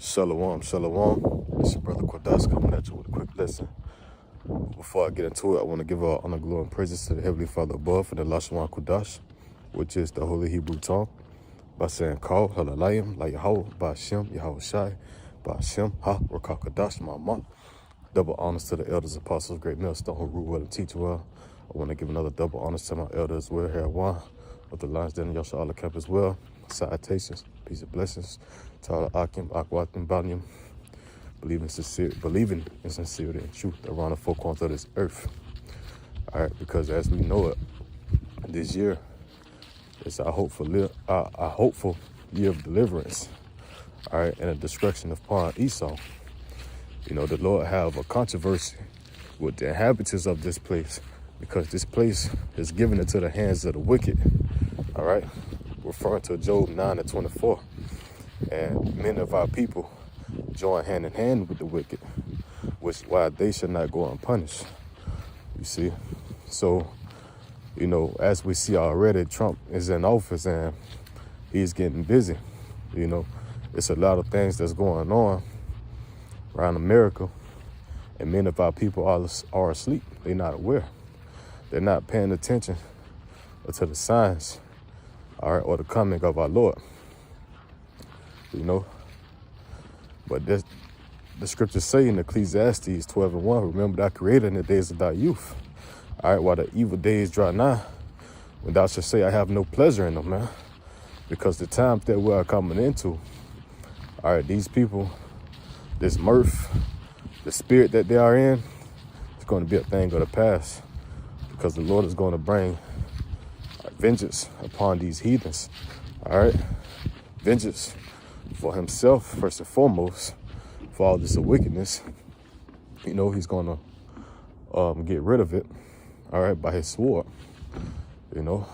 Shalom, shalom. It's your brother Quadas coming at you with a quick lesson. Before I get into it, I want to give all honor, glory, and praises to the Heavenly Father above for the Lashwan Qudash, which is the Holy Hebrew tongue, by saying, Call, Halalayim, La Yahweh, Ba'ashem, Yahweh Shai, Ba'ashem, Ha, Rakah Qudash, Ma'amah. Double honors to the elders, apostles, great millstone who rule well and teach well. I want to give another double honors to my elders, well, here one of the Lions Den Yasha Allah Camp as well. Salutations, peace and blessings to all the Akim, Akwatim, Banyam, believing in sincerity and truth around the four corners of this earth. All right, because as we know it, this year is our hopeful year of deliverance. All right, and a destruction upon Esau. You know, the Lord have a controversy with the inhabitants of this place because this place is given into the hands of the wicked. All right, referring to Job 9:24. And many of our people join hand in hand with the wicked, which is why they should not go unpunished. You see? So, you know, as we see already, Trump is in office and he's getting busy. You know, it's a lot of things that's going on around America, and many of our people are asleep. They're not aware. They're not paying attention to the signs, all right, or the coming of our Lord. You know, but the scriptures say in Ecclesiastes 12:1, remember thy creator in the days of thy youth. All right, while the evil days draw nigh, when thou shalt say, I have no pleasure in them, man. Because the times that we are coming into, all right, these people, this mirth, the spirit that they are in, it's going to be a thing of the past. Because the Lord is going to bring vengeance upon these heathens. All right, vengeance for himself, first and foremost, for all this wickedness. You know, he's going to get rid of it, all right, by his sword, you know.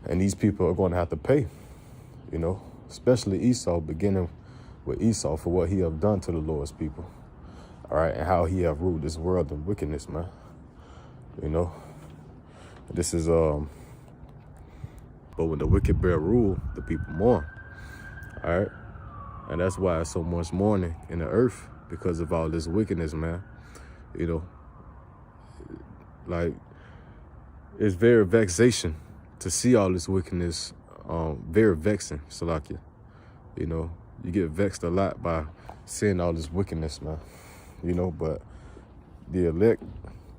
And these people are going to have to pay, you know, especially Esau, beginning with Esau for what he have done to the Lord's people, all right, and how he have ruled this world in wickedness, man. You know, this is, but when the wicked bear rule, the people mourn. All right, and that's why it's so much mourning in the earth, because of all this wickedness, man. You know, like, it's very vexation to see all this wickedness, very vexing, Salakia. You know, you get vexed a lot by seeing all this wickedness, man. You know, but the elect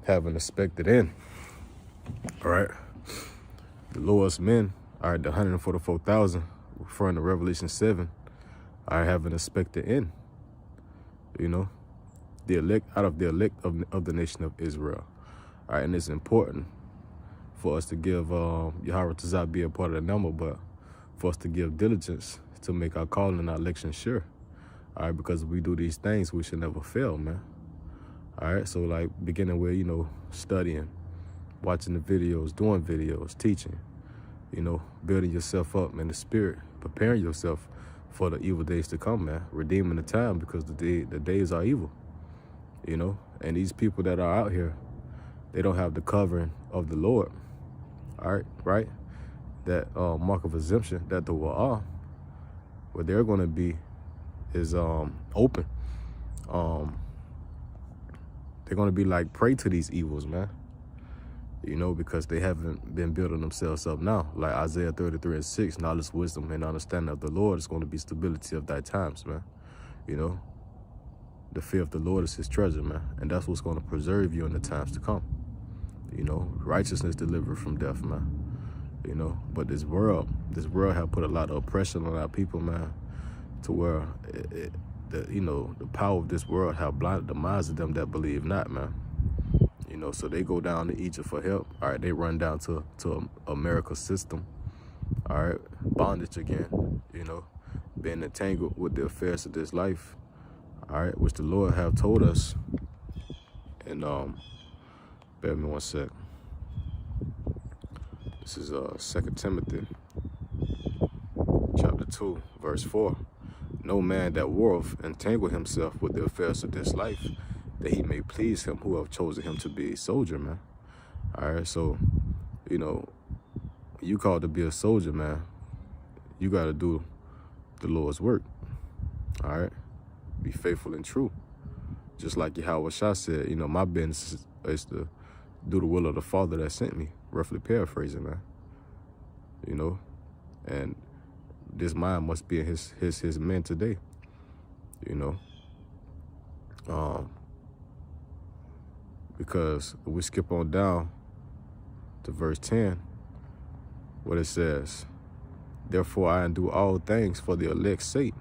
have an expected end. All right, the Lord's men, all right, the 144,000, referring to Revelation 7, I have an expected end. You know, the elect out of the elect of the nation of Israel. All right, and it's important for us to give Yahweh Tazah be a part of the number, but for us to give diligence to make our call and our election sure. All right, because if we do these things, we should never fail, man. All right, so like beginning with, you know, studying, watching the videos, doing videos, teaching, you know, building yourself up in the spirit, preparing yourself for the evil days to come, man, redeeming the time, because the days are evil, you know. And these people that are out here, they don't have the covering of the Lord, all right, right? That mark of exemption that the Wa'ah, where they're going to be, is open. They're going to be like prey to these evils, man. You know, because they haven't been building themselves up now. Like Isaiah 33:6, knowledge, wisdom, and understanding of the Lord is going to be stability of thy times, man. You know, the fear of the Lord is his treasure, man. And that's what's going to preserve you in the times to come. You know, righteousness delivered from death, man. You know, but this world have put a lot of oppression on our people, man, to where, you know, the power of this world have blinded the minds of them that believe not, man. You know, so they go down to Egypt for help. All right, they run down to America's system. All right, bondage again, you know, being entangled with the affairs of this life. All right, which the Lord have told us. And bear with me one sec. This is 2 Timothy chapter 2, verse 4. No man that warreth entangle himself with the affairs of this life, that he may please him who have chosen him to be a soldier, man. All right, so, you know, you called to be a soldier, man. You got to do the Lord's work. All right? Be faithful and true. Just like Yahweh Shah said, you know, my business is to do the will of the Father that sent me. Roughly paraphrasing, man. You know? And this mind must be in his men today. You know? Because if we skip on down to verse 10, what it says, therefore I undo all things for the elect's sake,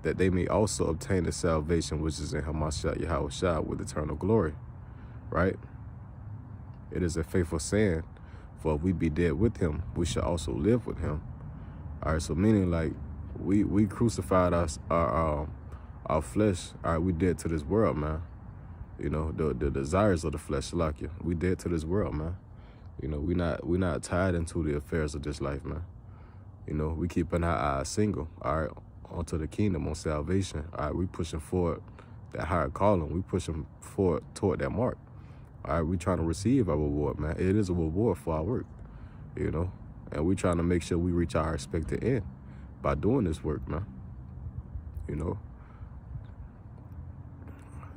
that they may also obtain the salvation which is in Hamashiach Yahweh Shah with eternal glory. Right? It is a faithful saying, for if we be dead with him, we shall also live with him. All right, so meaning like we crucified our flesh. All right, we dead to this world, man. You know, the desires of the flesh, like you. We dead to this world, man. You know, we not tied into the affairs of this life, man. You know, we keeping our eyes single, all right, onto the kingdom, on salvation. All right, we pushing forward that higher calling. We pushing forward toward that mark. All right, we trying to receive our reward, man. It is a reward for our work, you know. And we trying to make sure we reach our expected end by doing this work, man. You know.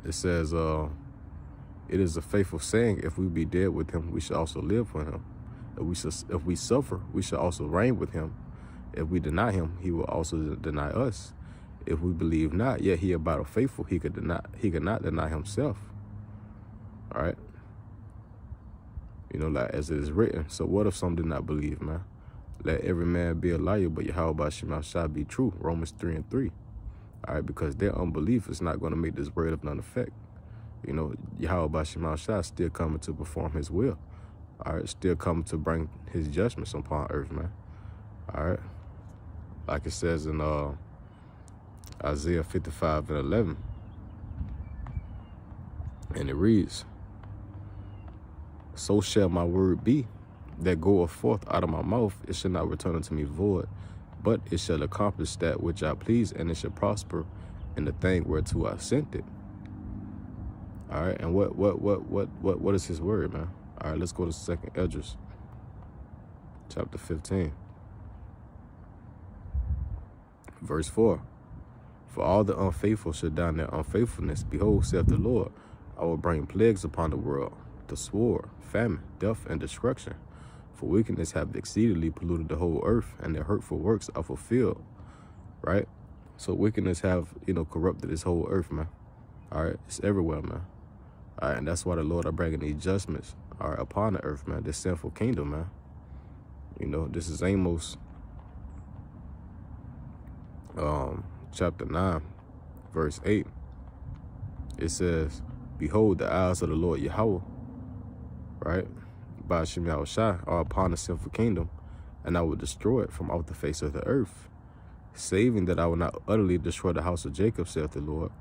It says, it is a faithful saying, if we be dead with him, we shall also live with him. If we suffer, we shall also reign with him. If we deny him, he will also deny us. If we believe not, yet he abideth faithful, he could not deny himself. All right. You know, like as it is written. So what if some do not believe, man? Let every man be a liar, but Yahweh Bashim shall be true. Romans 3:3. All right, because their unbelief is not going to make this word of none effect. You know, Yahweh Bashim Shah still coming to perform his will. All right, still coming to bring his judgments upon earth, man. All right. Like it says in Isaiah 55:11. And it reads, so shall my word be that goeth forth out of my mouth. It shall not return unto me void, but it shall accomplish that which I please, and it shall prosper in the thing whereto I sent it. All right, and what is his word, man? All right, let's go to 2nd Esdras, chapter 15, verse 4. For all the unfaithful shall die in their unfaithfulness. Behold, saith the Lord, I will bring plagues upon the world, the sword, famine, death, and destruction. For wickedness have exceedingly polluted the whole earth, and their hurtful works are fulfilled. Right? So wickedness have, you know, corrupted this whole earth, man. All right? It's everywhere, man. All right? And that's why the Lord are bringing these judgments, all right, upon the earth, man. This sinful kingdom, man. You know, this is Amos, chapter 9, verse 8. It says, behold, the eyes of the Lord Yahweh, right, by Shem Yahweh Shai, are upon the sinful kingdom, and I will destroy it from off the face of the earth, saving that I will not utterly destroy the house of Jacob, saith the Lord,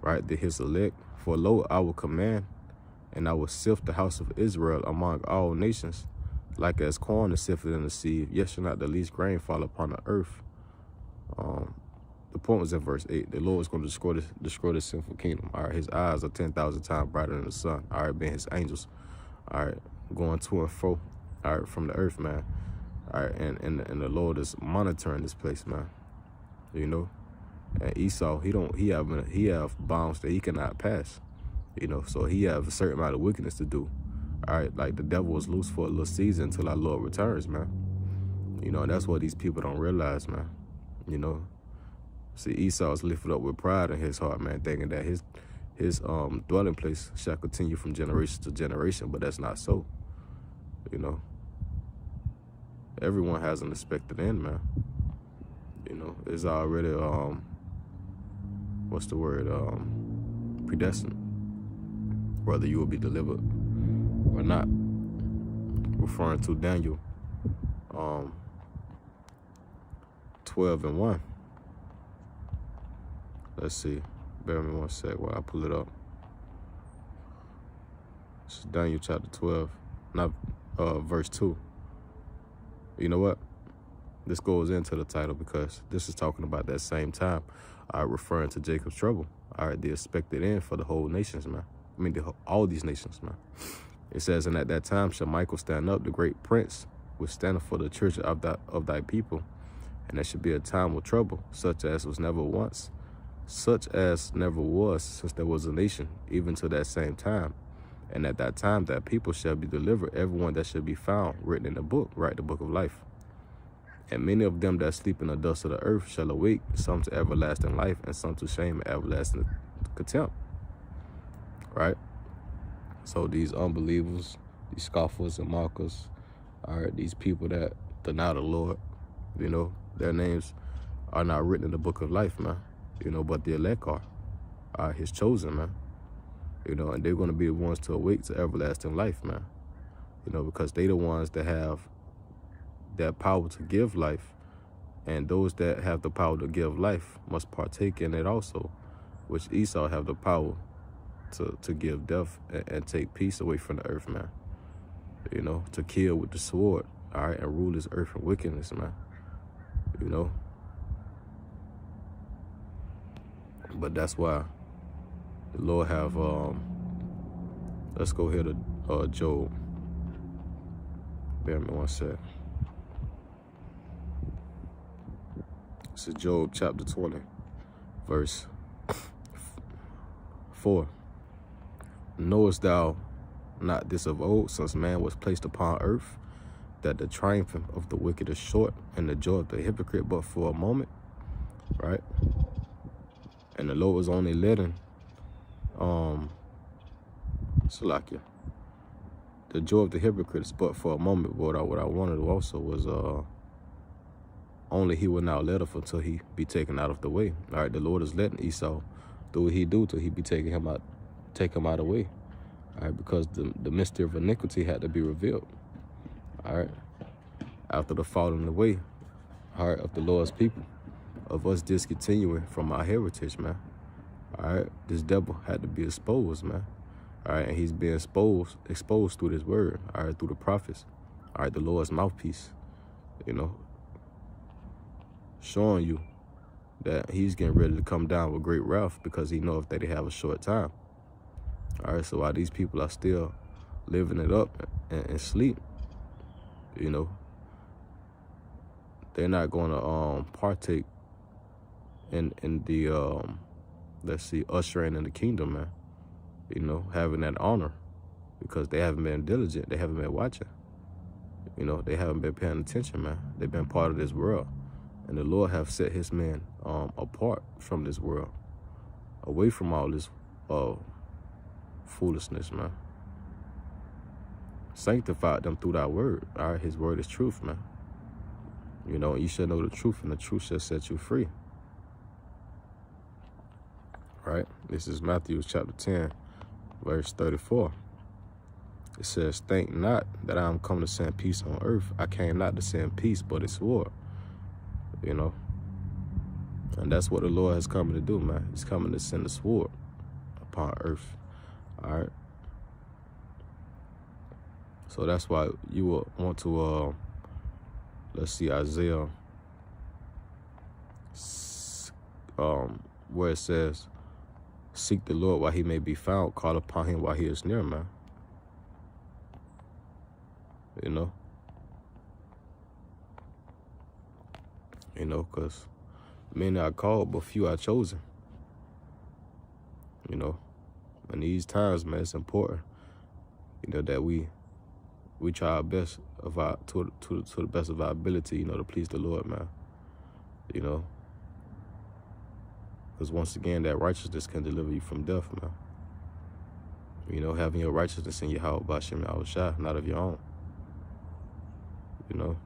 right, the his elect. For lo, I will command, and I will sift the house of Israel among all nations, like as corn is sifted in the sea, yet shall not the least grain fall upon the earth. The point was in verse 8. The Lord is going to destroy the sinful kingdom. All right, his eyes are 10,000 times brighter than the sun. All right, being his angels. All right, going to and fro. All right, from the earth, man. All right, and the Lord is monitoring this place, man. You know, and Esau, he have bounds that he cannot pass. You know, so he have a certain amount of wickedness to do. All right, like the devil was loose for a little season until our Lord returns, man. You know, and that's what these people don't realize, man. You know. See, Esau is lifted up with pride in his heart, man, thinking that his dwelling place shall continue from generation to generation, but that's not so. You know, everyone has an expected end, man. You know, it's already what's the word? Predestined, whether you will be delivered or not. Referring to Daniel 12:1. Let's see. Bear with me one sec while I pull it up. This is Daniel chapter 12, not verse 2. You know what? This goes into the title because this is talking about that same time, referring to Jacob's trouble. All right, the expected end for the whole nations, man. I mean, all these nations, man. It says, and at that time shall Michael stand up, the great prince, which standeth for the treasure of thy people. And there should be a time of trouble, such as was never once, such as never was since there was a nation, even to that same time. And at that time that people shall be delivered, everyone that shall be found written in the book, write the book of life. And many of them that sleep in the dust of the earth shall awake, some to everlasting life, and some to shame and everlasting contempt. Right? So these unbelievers, these scoffers and mockers, all right, these people that deny the Lord, you know, their names are not written in the book of life, man. You know, but the elect are his chosen, man. You know, and they're going to be the ones to awake to everlasting life, man. You know, because they the ones that have that power to give life. And those that have the power to give life must partake in it also, which Esau have the power to give death and take peace away from the earth, man. You know, to kill with the sword, all right, and rule this earth in wickedness, man. You know. But that's why the Lord have, let's go here to Job. Bear me one sec. This is Job chapter 20, verse 4. Knowest thou not this of old, since man was placed upon earth, that the triumph of the wicked is short, and the joy of the hypocrite but for a moment, right? And the Lord was only letting, Salakia, the joy of the hypocrite is but for a moment. But what I wanted to also was, only he will not let us until he be taken out of the way. All right, the Lord is letting Esau do what he do till he be taking him out, take him out of the way. All right, because the mystery of iniquity had to be revealed. All right, after the falling away, all right, of the Lord's people, of us discontinuing from our heritage, man. All right, this devil had to be exposed, man. All right, and he's being exposed through this word, all right, through the prophets, all right, the Lord's mouthpiece, you know, showing you that he's getting ready to come down with great wrath because he knows that they have a short time. All right, so while these people are still living it up and sleep, you know, they're not going to partake in the, let's see, ushering in the kingdom, man. You know, having that honor because they haven't been diligent. They haven't been watching. You know, they haven't been paying attention, man. They've been part of this world. And the Lord have set his men apart from this world, away from all this foolishness, man. Sanctified them through thy word. All right, his word is truth, man. You know, you shall know the truth, and the truth shall set you free. All right, this is Matthew chapter 10, verse 34. It says, think not that I am come to send peace on earth. I came not to send peace, but a sword. You know, and that's what the Lord has come to do, man. He's coming to send a sword upon earth. All right. So that's why you will want to, let's see, Isaiah, where it says, seek the Lord while he may be found, call upon him while he is near, man. You know? You know, because many are called, but few are chosen. You know? In these times, man, it's important, you know, that we try our best to the best of our ability, you know, to please the Lord, man. You know? Because once again, that righteousness can deliver you from death, man. You know, having your righteousness in your house by Shem Yahushua, not of your own. You know?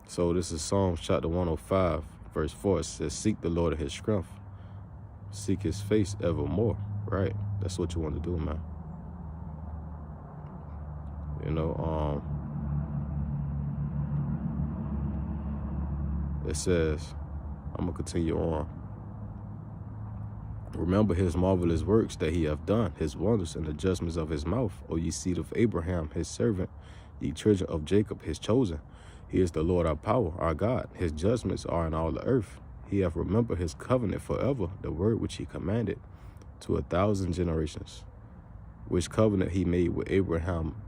So this is Psalms chapter 105, verse 4. It says, seek the Lord in his strength. Seek his face evermore. Right? That's what you want to do, man. You know, it says, I'm going to continue on. Remember his marvelous works that he hath done, his wonders and the judgments of his mouth, O ye seed of Abraham, his servant, ye children of Jacob, his chosen. He is the Lord our power, our God. His judgments are in all the earth. He hath remembered his covenant forever, the word which he commanded to 1,000 generations, which covenant he made with Abraham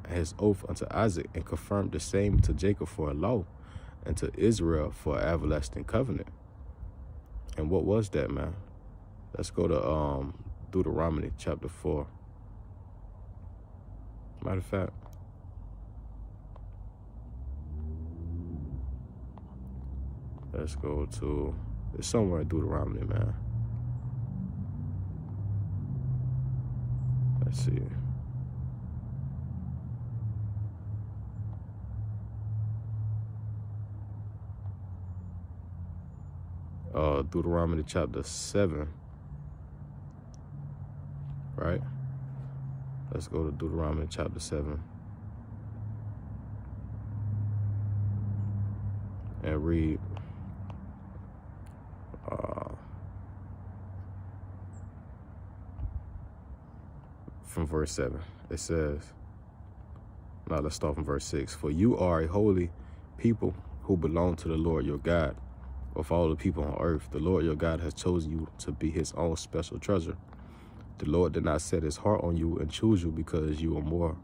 and his oath unto Isaac, and confirmed the same to Jacob for a law, and to Israel for an everlasting covenant. And what was that, man? Let's go to Deuteronomy chapter 4. Matter of fact, let's go to, it's somewhere in Deuteronomy, man. Let's see. Deuteronomy chapter 7, right? Let's go to Deuteronomy chapter 7 and read from verse 7. It says, now let's start from verse 6. For you are a holy people who belong to the Lord your God. Of all the people on earth, the Lord your God has chosen you to be his own special treasure. The Lord did not set his heart on you and choose you because you are more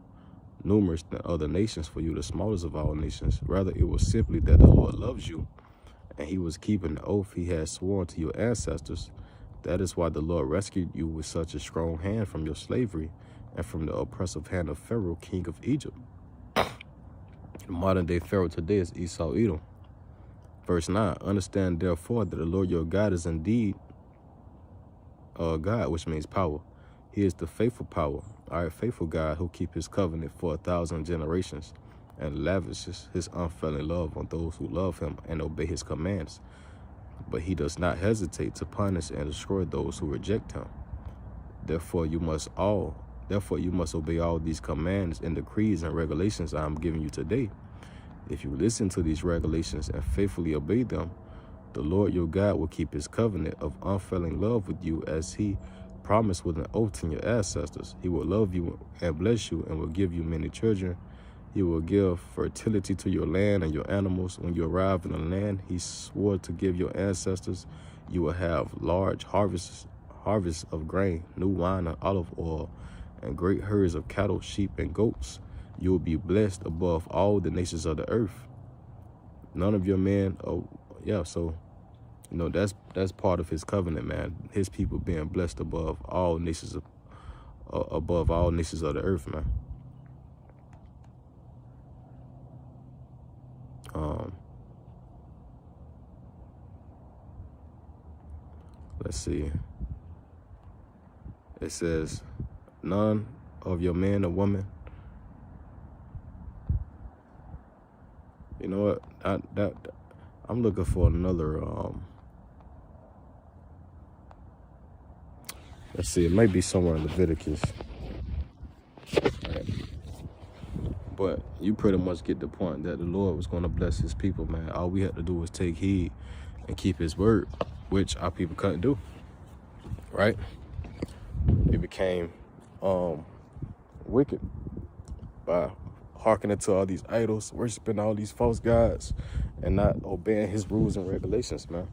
numerous than other nations, for you the smallest of all nations. Rather, it was simply that the Lord loves you, and he was keeping the oath he had sworn to your ancestors. That is why the Lord rescued you with such a strong hand from your slavery and from the oppressive hand of Pharaoh, king of Egypt. The modern day Pharaoh today is Esau, Edom. Verse 9, understand therefore that the Lord your God is indeed God, which means power. He is the faithful power, our faithful God who keeps his covenant for 1,000 generations and lavishes his unfailing love on those who love him and obey his commands. But he does not hesitate to punish and destroy those who reject him. Therefore you must obey all these commands and decrees and regulations I am giving you today. If you listen to these regulations and faithfully obey them, the Lord your God will keep his covenant of unfailing love with you as he promised with an oath to your ancestors. He will love you and bless you and will give you many children. He will give fertility to your land and your animals. When you arrive in the land he swore to give your ancestors, you will have large harvests of grain, new wine and olive oil, and great herds of cattle, sheep, and goats. You will be blessed above all the nations of the earth. None of your men, so, you know, that's part of his covenant, man. His people being blessed above all nations of the earth, man. Let's see. It says, none of your men or women. You know what? I'm looking for another. Let's see. It might be somewhere in Leviticus. Right. But you pretty much get the point that the Lord was going to bless his people, man. All we had to do was take heed and keep his word, which our people couldn't do. Right? We became wicked by hearkening to all these idols, worshiping all these false gods, and not obeying his rules and regulations, man.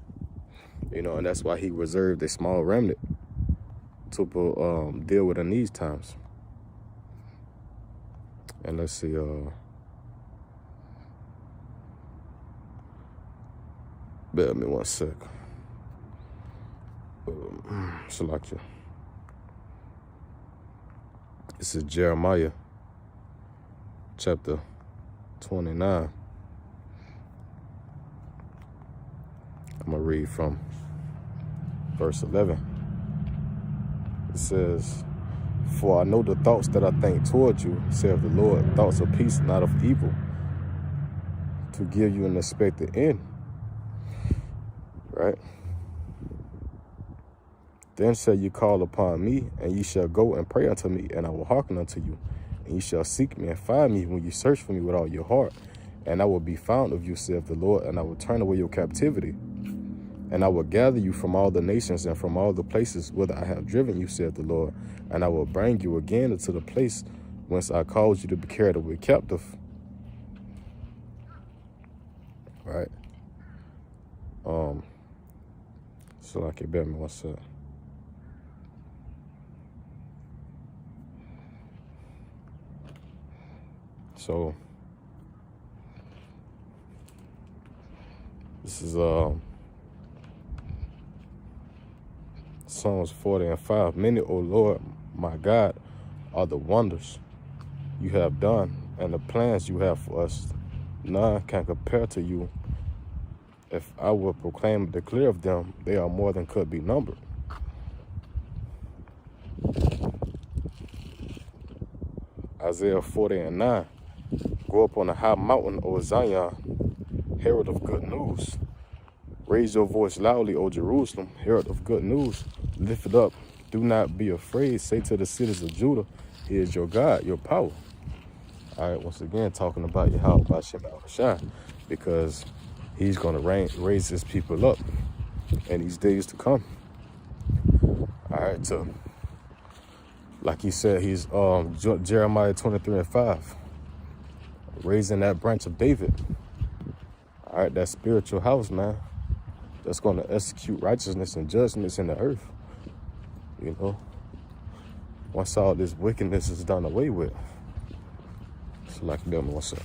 You know, and that's why he reserved a small remnant to deal with in these times. And let's see, bear me one sec. Salakia. This is Jeremiah chapter 29. I'm going to read from verse 11. It says, for I know the thoughts that I think toward you, saith the Lord, thoughts of peace, not of evil, to give you an expected end. Right? Then shall you call upon me, and ye shall go and pray unto me, and I will hearken unto you. And ye shall seek me and find me when you search for me with all your heart. And I will be found of you, saith the Lord, and I will turn away your captivity. And I will gather you from all the nations and from all the places whither I have driven you, saith the Lord. And I will bring you again into the place whence I caused you to be carried away captive. Right? So I can bear me one sec. So this is Psalms 40:5. Many, O Lord, my God, are the wonders you have done, and the plans you have for us. None can compare to you. If I will proclaim and declare of them, they are more than could be numbered. Isaiah 40:9. Go up on a high mountain, O Zion, herald of good news. Raise your voice loudly, O Jerusalem, herald of good news. Lift it up. Do not be afraid. Say to the cities of Judah, he is your God, your power. All right, once again, talking about Yahweh B'Shem Yahushua, because he's going to raise his people up in these days to come. All right, so like he said, he's Jeremiah 23:5, raising that branch of David. All right, that spiritual house, man, that's going to execute righteousness and judgments in the earth. You know, once all this wickedness is done away with. So like, them, what's up?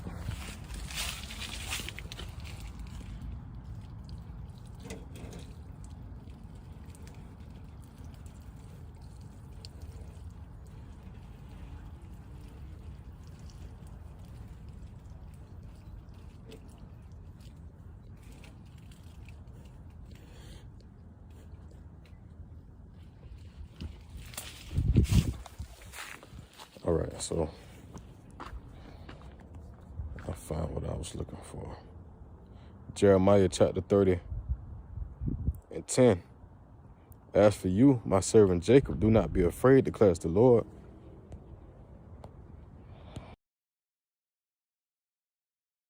All right, so I found what I was looking for. Jeremiah chapter 30:10. As for you, my servant Jacob, do not be afraid, declares the Lord.